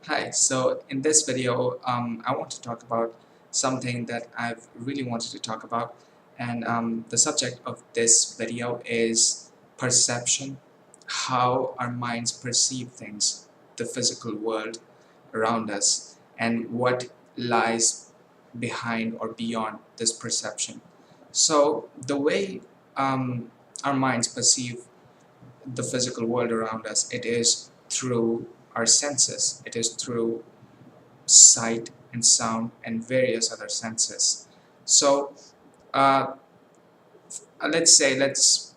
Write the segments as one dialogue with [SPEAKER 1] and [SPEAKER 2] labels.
[SPEAKER 1] Hi, so in this video, I want to talk about something that I've really wanted to talk about, and the subject of this video is perception, how our minds perceive things, the physical world around us, and what lies behind or beyond this perception. So the way our minds perceive the physical world around us, it is through our senses, it is through sight and sound and various other senses. So uh, let's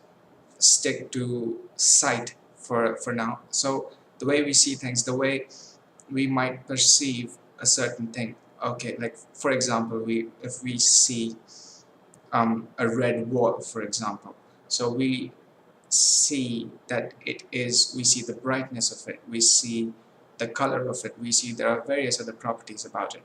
[SPEAKER 1] stick to sight for now. So the way we see things, the way we might perceive a certain thing. Okay, like for example, if we see a red wall, for example, so we see that we see the brightness of it, we see the color of it, we see there are various other properties about it.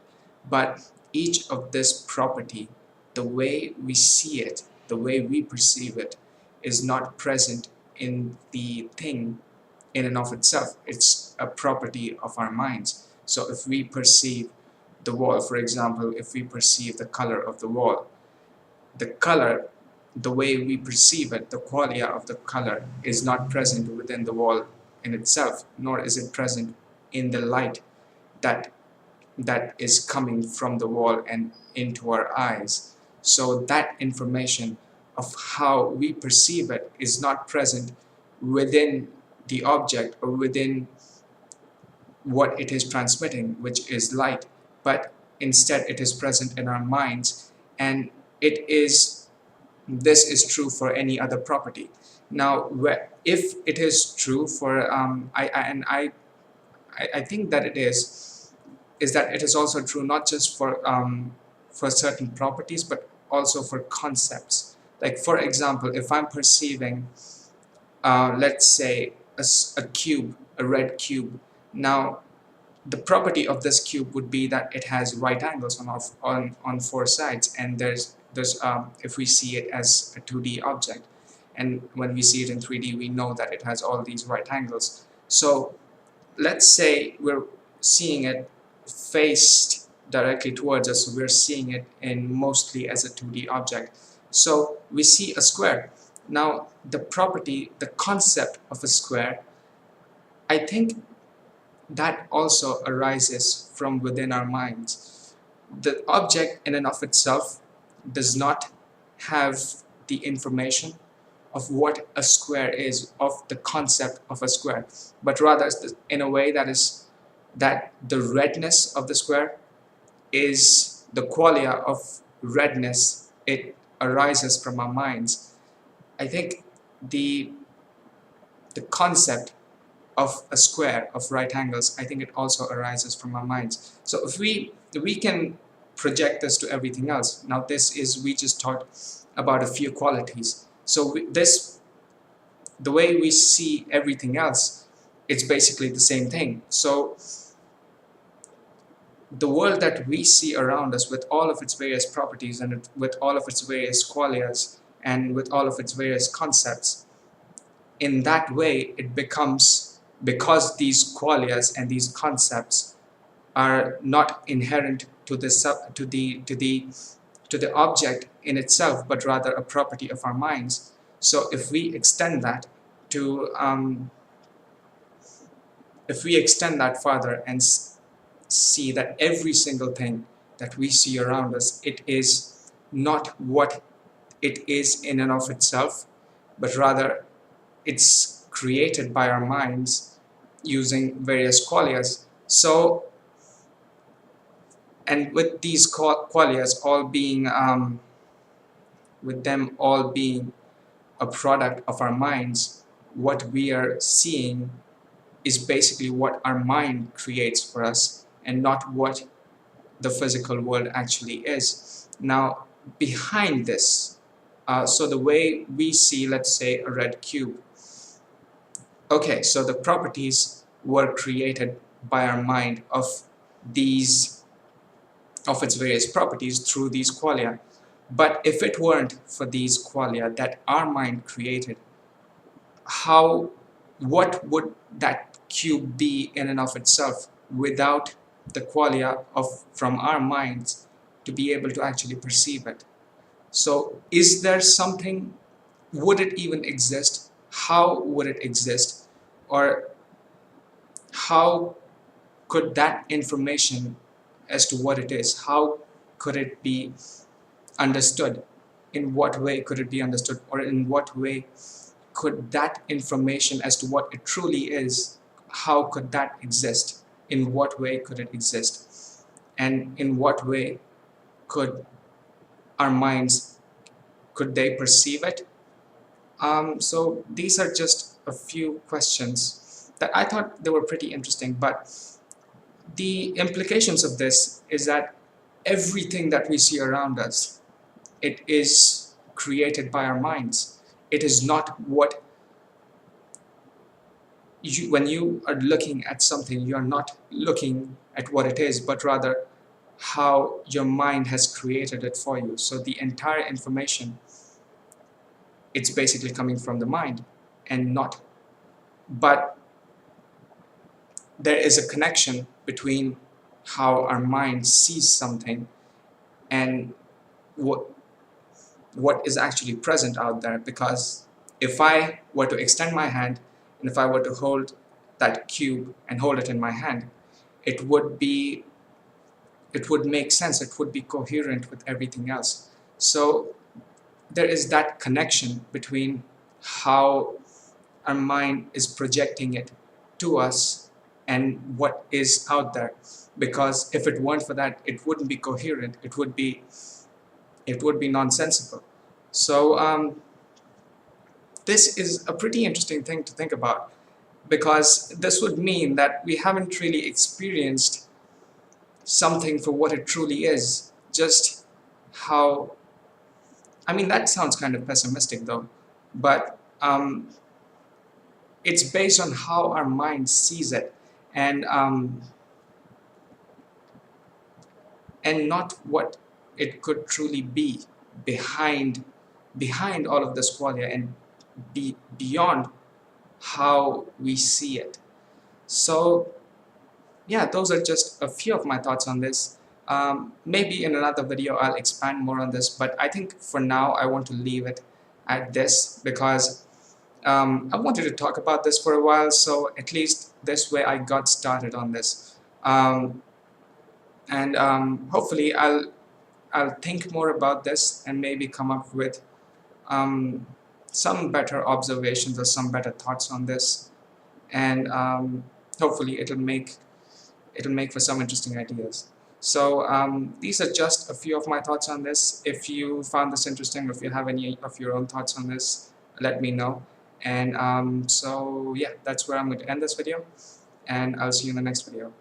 [SPEAKER 1] But each of this property, the way we see it, the way we perceive it, is not present in the thing in and of itself. It's a property of our minds. So if we perceive the wall, for example, if we perceive the color of the wall, the color, the way we perceive it, the qualia of the color is not present within the wall in itself, nor is it present in the light that is coming from the wall and into our eyes. So that information of how we perceive it is not present within the object or within what it is transmitting, which is light, but instead it is present in our minds, and it is this is true for any other property. Now, if it is true for I think that it is that it is also true not just for certain properties, but also for concepts. Like for example, if I'm perceiving, let's say a cube, a red cube. Now, the property of this cube would be that it has right angles on four sides, and there's if we see it as a 2D object, and when we see it in 3D, we know that it has all these right angles. So let's say we're seeing it faced directly towards us, so we're seeing it in mostly as a 2D object. So we see a square. Now the property, the concept of a square, I think that also arises from within our minds. The object in and of itself does not have the information of what a square is, of the concept of a square, but rather in a way that the redness of the square is the qualia of redness. It arises from our minds. I think the concept of a square of right angles, I think it also arises from our minds. So if we can project this to everything else. Now this is, we just talked about a few qualities. So the way we see everything else, it's basically the same thing. So the world that we see around us, with all of its various properties and with all of its various qualias and with all of its various concepts, in that way it becomes, because these qualias and these concepts are not inherent to the object in itself, but rather a property of our minds. So if we extend that to if we extend that further and see that every single thing that we see around us, it is not what it is in and of itself, but rather it's created by our minds using various qualias. So, and with these qualias all being with them all being a product of our minds, what we are seeing is basically what our mind creates for us, and not what the physical world actually is. Now, behind this, so the way we see, let's say, a red cube, okay, so the properties were created by our mind of its various properties through these qualia. But if it weren't for these qualia that our mind created, what would that cube be in and of itself? without the qualia of from our minds to be able to actually perceive it. So is there something, would it even exist? How would it exist? Or how could that information as to what it is, how could it be understood? In what way could it be understood? Or in what way could that information as to what it truly is, how could that exist? In what way could it exist? And in what way could our minds, could they perceive it? So these are just a few questions that I thought they were pretty interesting, but the implications of this is that everything that we see around us, it is created by our minds. It is not what you, when you are looking at something, you are not looking at what it is, but rather how your mind has created it for you. So the entire information, it's basically coming from the mind and not, but there is a connection between how our mind sees something and what is actually present out there. Because if I were to extend my hand and if I were to hold that cube and hold it in my hand, it would be, it would make sense, it would be coherent with everything else. So there is that connection between how our mind is projecting it to us and what is out there. Because if it weren't for that, it wouldn't be coherent, it would be nonsensical. So this is a pretty interesting thing to think about, because this would mean that we haven't really experienced something for what it truly is, just how, I mean, that sounds kind of pessimistic though, but it's based on how our mind sees it, and not what it could truly be behind all of this qualia, and be beyond how we see it. So yeah, those are just a few of my thoughts on this. Maybe in another video I'll expand more on this, but I think for now I want to leave it at this, because I wanted to talk about this for a while, so at least this way I got started on this. And hopefully I'll think more about this and maybe come up with some better observations or some better thoughts on this, and hopefully it'll make for some interesting ideas. So these are just a few of my thoughts on this. If you found this interesting, or if you have any of your own thoughts on this, let me know. And so yeah, that's where I'm going to end this video, and I'll see you in the next video.